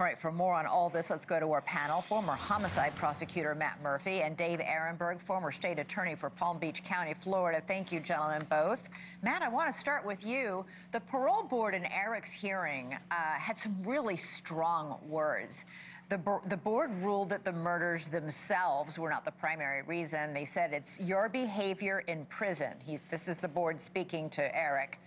All right, for more on all this, let's go to our panel. Former homicide prosecutor Matt Murphy and Dave Aronberg, former state attorney for Palm Beach County, Florida. Thank you, gentlemen, both. Matt, I want to start with you. The parole board in Erik's hearing had some really strong words. The board ruled that the murders themselves were not the primary reason. They said it's your behavior in prison. This is the board speaking to Erik.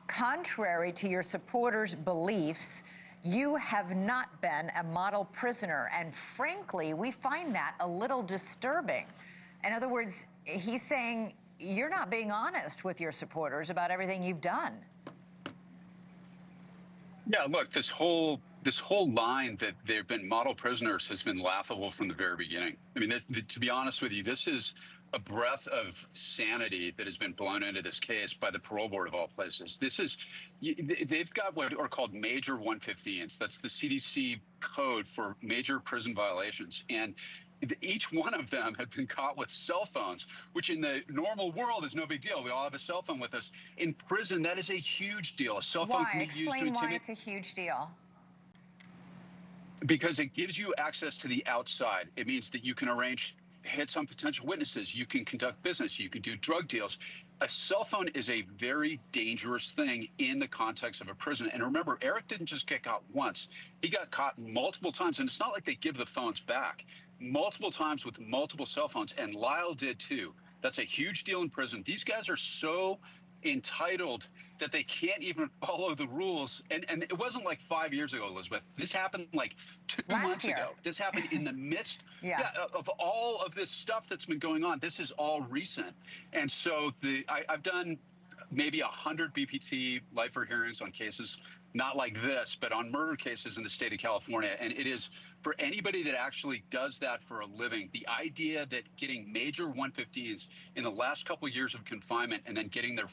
Contrary to your supporters' beliefs, you have not been a model prisoner, and frankly, we find that a little disturbing. In other words, he's saying you're not being honest with your supporters about everything you've done. Yeah, look, this whole line that they've been model prisoners has been laughable from the very beginning. I mean, to be honest with you, this is a breath of sanity that has been blown into this case by the parole board of all places. They've got what are called major 115s. That's the CDC code for major prison violations. And each one of them have been caught with cell phones, which in the normal world is no big deal. We all have a cell phone with us. In prison, that is a huge deal. A cell phone can be used to intimidate. Explain why it's a huge deal. Because it gives you access to the outside. It means that you can arrange hits on potential witnesses. You can conduct business. You can do drug deals. A cell phone is a very dangerous thing in the context of a prison. And remember, Erik didn't just get caught once. He got caught multiple times. And it's not like they give the phones back. Multiple times with multiple cell phones. And Lyle did too. That's a huge deal in prison. These guys are so entitled that they can't even follow the rules. And it wasn't like 5 years ago, Elizabeth. This happened like 2 months ago. This happened in the midst of all of this stuff that's been going on. This is all recent. And so I've done maybe 100 BPT lifer hearings on cases not like this, but on murder cases in the state of California. And it is, for anybody that actually does that for a living, the idea that getting major 115s in the last couple of years of confinement and then getting their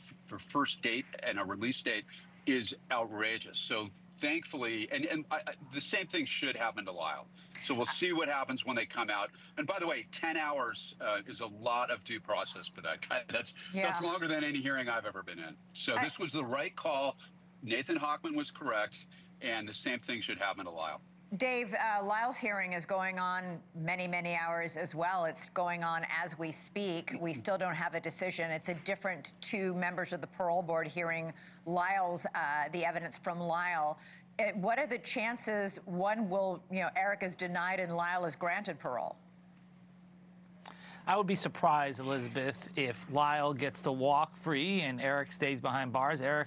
first date and a release date is outrageous. So thankfully, and the same thing should happen to Lyle. So we'll see what happens when they come out. And by the way, 10 hours is a lot of due process for that guy. That's longer than any hearing I've ever been in. So this was the right call. Nathan Hochman was correct, and the same thing should happen to Lyle. Dave, Lyle's hearing is going on many, many hours as well. It's going on as we speak. We still don't have a decision. It's a different two members of the parole board hearing Lyle's, the evidence from Lyle. What are the chances one will, Erik is denied and Lyle is granted parole? I would be surprised, Elizabeth, if Lyle gets to walk free and Erik stays behind bars. Erik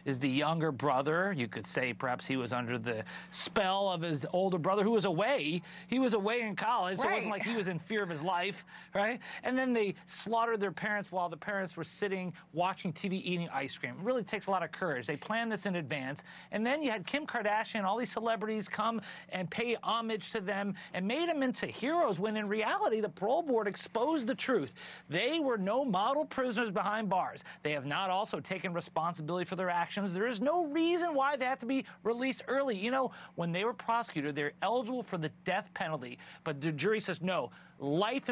is the younger brother. You could say perhaps he was under the spell of his older brother who was away. He was away in college, so it wasn't like he was in fear of his life, right? And then they slaughtered their parents while the parents were sitting watching TV eating ice cream. It really takes a lot of courage. They planned this in advance. And then you had Kim Kardashian, all these celebrities come and pay homage to them and made them into heroes when in reality the parole board exposed the truth. They were no model prisoners behind bars. They have not also taken responsibility for their actions. There is no reason why they have to be released early. You know, when they were prosecuted, they're eligible for the death penalty, but the jury says no, life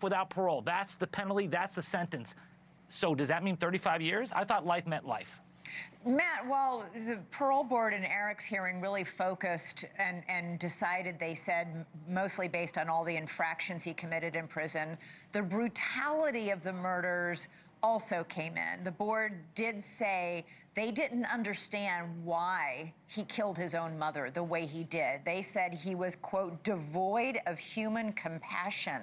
without parole. That's the penalty. That's the sentence. So does that mean 35 years? I thought life meant life. Matt, well, the parole board in Erik's hearing really focused and decided, they said, mostly based on all the infractions he committed in prison, the brutality of the murders also came in. The board did say they didn't understand why he killed his own mother the way he did. They said he was, quote, devoid of human compassion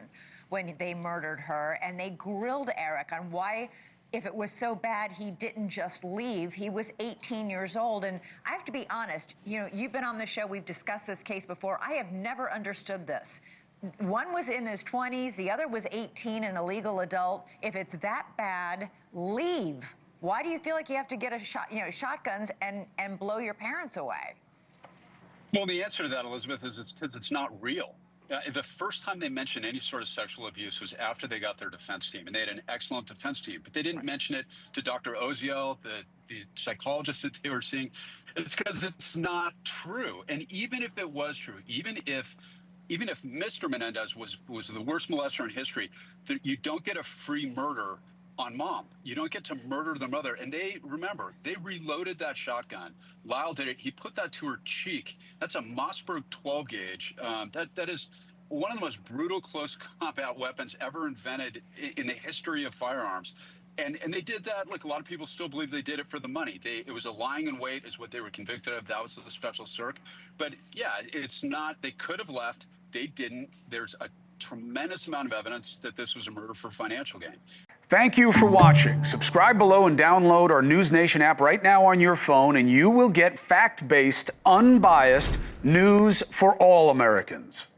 when they murdered her, and they grilled Erik on why, if it was so bad, he didn't just leave. He was 18 years old. And I have to be honest, you've been on the show, we've discussed this case before. I have never understood this. One was in his 20s, the other was 18, an illegal adult. If it's that bad, leave. Why do you feel like you have to get shotguns and blow your parents away? Well, the answer to that, Elizabeth, is it's because it's not real. The first time they mentioned any sort of sexual abuse was after they got their defense team, and they had an excellent defense team. But they didn't mention it to Dr. Oziel, the psychologist that they were seeing. It's because it's not true. And even if it was true, even if Mr. Menendez was the worst molester in history, you don't get a free murder on mom. You don't get to murder the mother. And they reloaded that shotgun. Lyle did it. He put that to her cheek. That's a Mossberg 12 gauge. That is one of the most brutal close combat weapons ever invented in the history of firearms. And they did that, like a lot of people still believe they did it for the money. It was a lying in wait is what they were convicted of. That was the special circ. But yeah, it's not, they could have left. They didn't. There's a tremendous amount of evidence that this was a murder for financial gain. Thank you for watching. Subscribe below and download our NewsNation app right now on your phone, and you will get fact-based, unbiased news for all Americans.